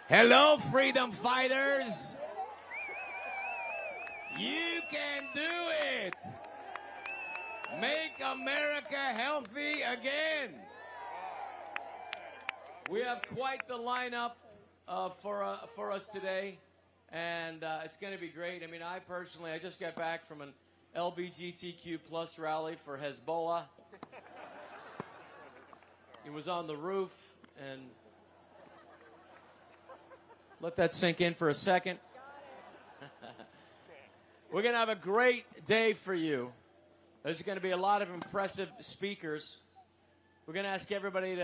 Hello, freedom fighters. You can do it. Make America healthy again. We have quite the lineup for us today, and it's going to be great. I mean, I just got back from an LGBTQ plus rally for Hezbollah. It was on the roof, and let that sink in for a second. We're going to have a great day for you. There's going to be a lot of impressive speakers. We're going to ask everybody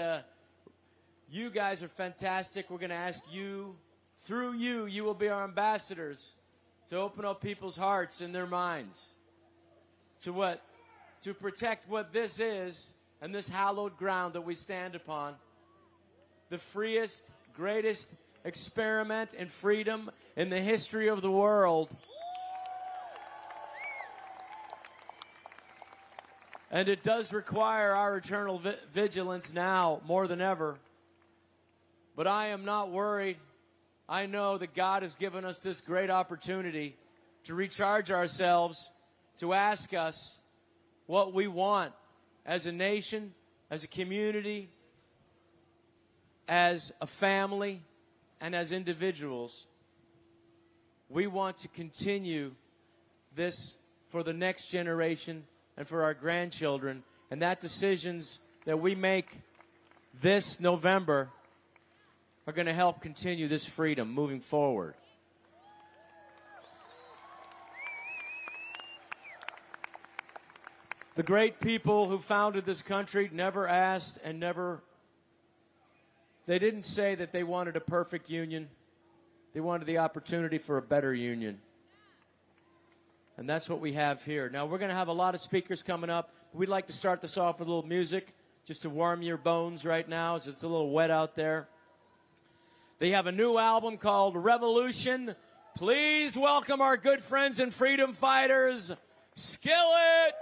you guys are fantastic. We're going to ask you, through you, you will be our ambassadors to open up people's hearts and their minds to protect what this is and this hallowed ground that we stand upon. The freest, greatest experiment in freedom in the history of the world. And it does require our eternal vigilance now more than ever. But I am not worried. I know that God has given us this great opportunity to recharge ourselves, to ask us what we want as a nation, as a community, as a family, and as individuals. We want to continue this for the next generation and for our grandchildren. And that decisions that we make this November are going to help continue this freedom moving forward. The great people who founded this country never asked and they didn't say that they wanted a perfect union. They wanted the opportunity for a better union. And that's what we have here. Now, we're going to have a lot of speakers coming up. We'd like to start this off with a little music just to warm your bones right now as it's a little wet out there. They have a new album called Revolution. Please welcome our good friends and freedom fighters, Skillet!